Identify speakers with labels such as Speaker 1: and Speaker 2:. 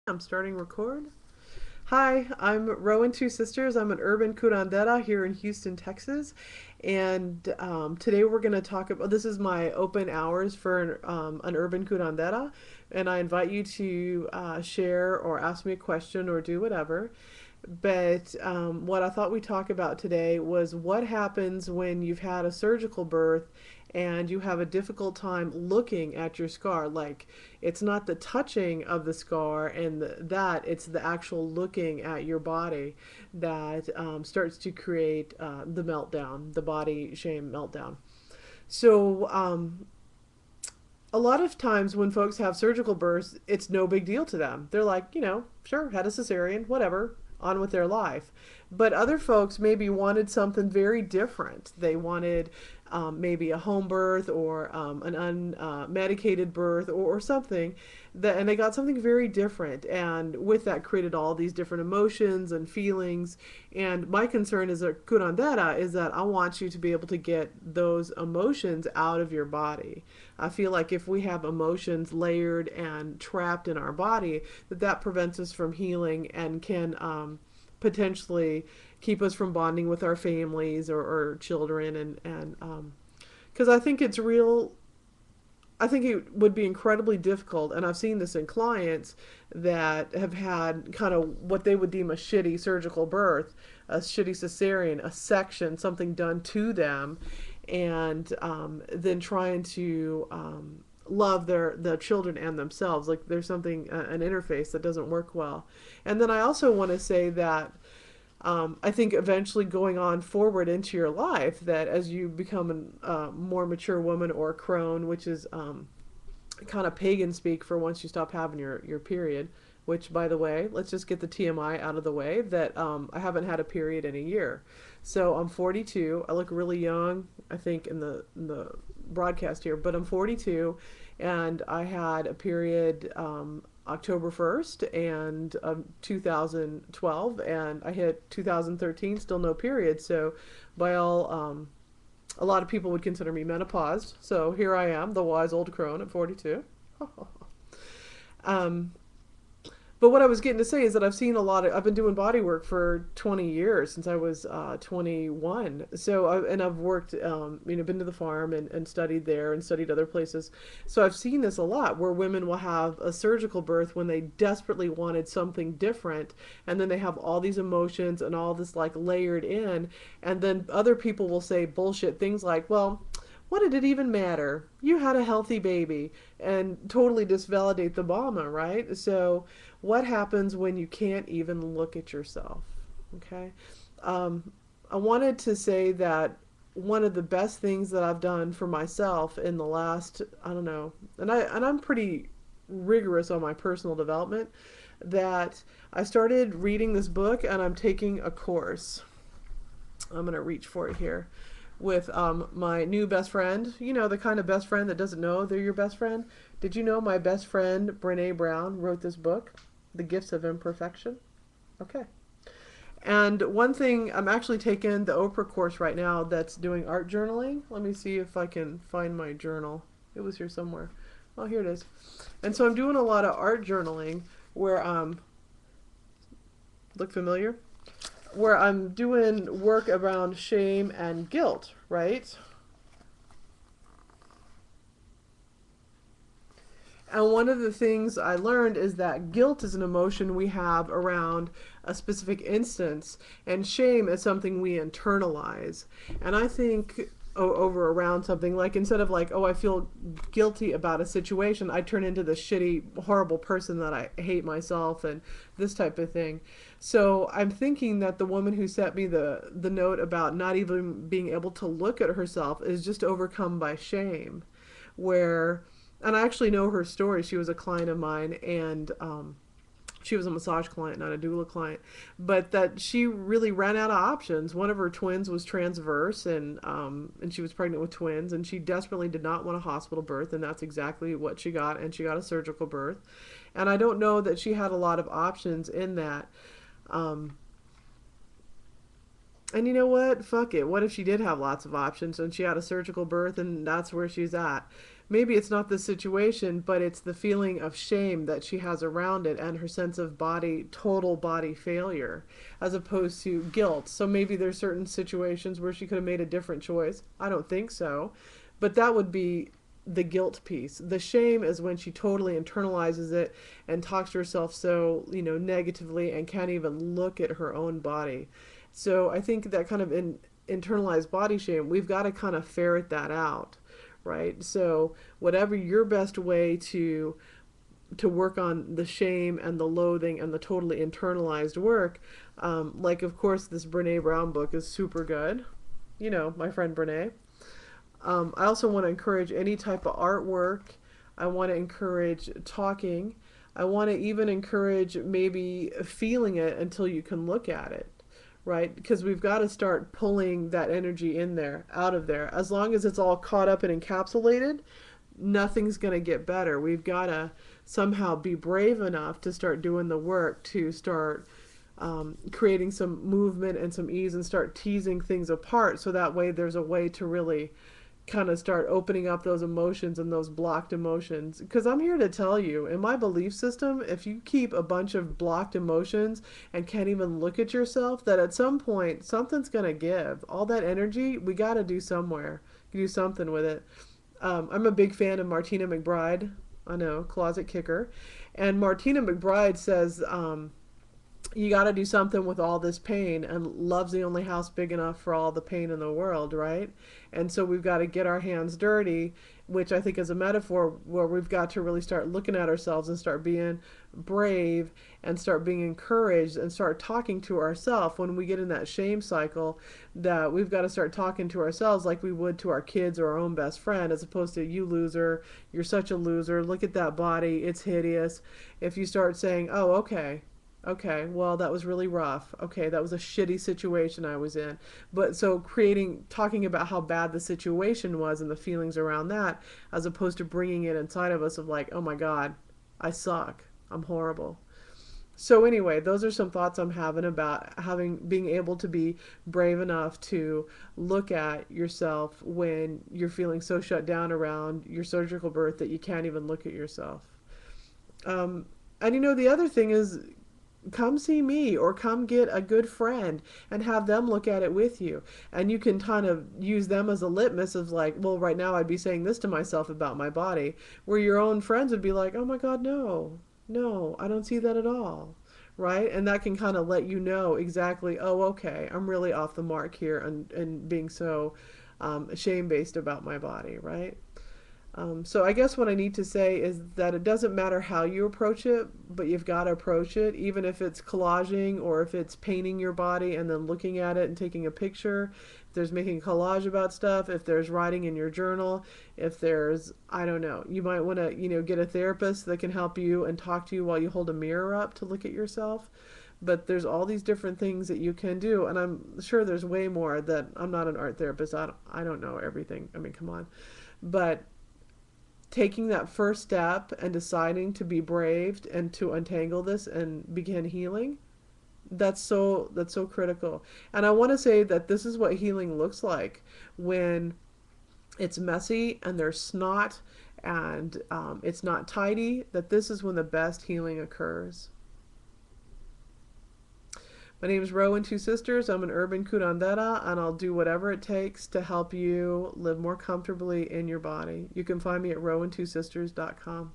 Speaker 1: I'm starting record. Hi, I'm Rowan Two Sisters. I'm an urban curandera here in Houston, Texas. And today we're going to talk about this is my open hours for an urban curandera. And I invite you to share or ask me a question or do whatever. But what I thought we'd talk about today was what happens when you've had a surgical birth and you have a difficult time looking at your scar. Like, it's not the touching of the scar and it's the actual looking at your body that starts to create the meltdown, the body shame meltdown. So, a lot of times when folks have surgical births, it's no big deal to them. They're like, sure, had a cesarean, whatever, on with their life. But other folks maybe wanted something very different. They wanted maybe a home birth or an unmedicated birth or something, and they got something very different. And with that, created all these different emotions and feelings. And my concern as a curandera is that I want you to be able to get those emotions out of your body. I feel like if we have emotions layered and trapped in our body, that prevents us from healing and can potentially keep us from bonding with our families or children. And because I think it's real, I think it would be incredibly difficult, and I've seen this in clients that have had kind of what they would deem a shitty surgical birth, a shitty cesarean, a section, something done to them, and then trying to love the children and themselves. Like there's something an interface that doesn't work well. And then I also want to say that I think eventually going on forward into your life, that as you become a more mature woman or a crone, which is kind of pagan speak for once you stop having your period, which, by the way, let's just get the TMI out of the way that I haven't had a period in a year. So I'm 42. I look really young, I think, in the broadcast here, but I'm 42, and I had a period October 1st and 2012, and I hit 2013, still no period. So by all a lot of people would consider me menopaused. So here I am, the wise old crone at 42. um, but what I was getting to say is that I've been doing body work for 20 years since I was 21. And I've worked, been to the farm and studied there and studied other places. So I've seen this a lot where women will have a surgical birth when they desperately wanted something different. And then they have all these emotions and all this like layered in. And then other people will say bullshit things like, well, what did it even matter? You had a healthy baby, and totally disvalidate the mama, right? So, what happens when you can't even look at yourself? Okay. Um, I wanted to say that one of the best things that I've done for myself in the last, I don't know, and I'm pretty rigorous on my personal development, that I started reading this book and I'm taking a course. I'm going to reach for it here with my new best friend. You know, the kind of best friend that doesn't know they're your best friend. Did you know my best friend, Brene Brown, wrote this book, The Gifts of Imperfection? Okay. And one thing, I'm actually taking the Oprah course right now that's doing art journaling. Let me see if I can find my journal. It was here somewhere. Oh, here it is. And so I'm doing a lot of art journaling where look familiar? Where I'm doing work around shame and guilt, right? And one of the things I learned is that guilt is an emotion we have around a specific instance, and shame is something we internalize. And I think over around something, like instead of like, oh, I feel guilty about a situation, I turn into this shitty, horrible person that I hate myself and this type of thing. So I'm thinking that the woman who sent me the note about not even being able to look at herself is just overcome by shame, where, and I actually know her story. She was a client of mine, and she was a massage client, not a doula client, but that she really ran out of options. One of her twins was transverse, and she was pregnant with twins, and she desperately did not want a hospital birth, and that's exactly what she got, and she got a surgical birth. And I don't know that she had a lot of options in that. Um, and you know what? Fuck it. What if she did have lots of options and she had a surgical birth and that's where she's at? maybe it's not the situation, but it's the feeling of shame that she has around it and her sense of body, total body failure, as opposed to guilt. So maybe there's certain situations where she could have made a different choice. I don't think so. But that would be the guilt piece. The shame is when she totally internalizes it and talks to herself so, negatively and can't even look at her own body. So I think that kind of internalized body shame, we've got to kind of ferret that out, right? So whatever your best way to work on the shame and the loathing and the totally internalized work, like of course this Brene Brown book is super good. My friend Brene. I also want to encourage any type of artwork. I want to encourage talking. I want to even encourage maybe feeling it until you can look at it, right? Because we've got to start pulling that energy in there, out of there. As long as it's all caught up and encapsulated, nothing's going to get better. We've got to somehow be brave enough to start doing the work, to start creating some movement and some ease and start teasing things apart so that way there's a way to really kind of start opening up those emotions and those blocked emotions. Because I'm here to tell you, in my belief system, if you keep a bunch of blocked emotions and can't even look at yourself, that at some point something's going to give. All that energy, we got to do somewhere, do something with it. I'm a big fan of Martina McBride. I know, closet kicker. And Martina McBride says, you got to do something with all this pain, and love's the only house big enough for all the pain in the world, right? And so we've got to get our hands dirty, which I think is a metaphor where we've got to really start looking at ourselves and start being brave and start being encouraged and start talking to ourselves when we get in that shame cycle, that we've got to start talking to ourselves like we would to our kids or our own best friend, as opposed to, you loser, you're such a loser, look at that body, it's hideous. If you start saying, oh, okay, well, that was really rough. Okay, that was a shitty situation I was in. But so talking about how bad the situation was and the feelings around that, as opposed to bringing it inside of us of like, oh my God, I suck. I'm horrible. So anyway, those are some thoughts I'm having about being able to be brave enough to look at yourself when you're feeling so shut down around your surgical birth that you can't even look at yourself. And the other thing is, come see me or come get a good friend and have them look at it with you, and you can kind of use them as a litmus of like, well, right now I'd be saying this to myself about my body, where your own friends would be like, oh my God, no, I don't see that at all, right? And that can kind of let you know exactly, oh, okay, I'm really off the mark here, and being so shame based about my body, right? So I guess what I need to say is that it doesn't matter how you approach it, but you've got to approach it, even if it's collaging or if it's painting your body and then looking at it and taking a picture, if there's making a collage about stuff, if there's writing in your journal, if there's, I don't know, you might want to, get a therapist that can help you and talk to you while you hold a mirror up to look at yourself. But there's all these different things that you can do, and I'm sure there's way more that I'm not an art therapist. I don't know everything. I mean, come on. But taking that first step and deciding to be brave and to untangle this and begin healing, that's so critical. And I want to say that this is what healing looks like when it's messy and there's snot and it's not tidy, that this is when the best healing occurs. My name is Rowan Two Sisters. I'm an urban curandera, and I'll do whatever it takes to help you live more comfortably in your body. You can find me at rowantwosisters.com.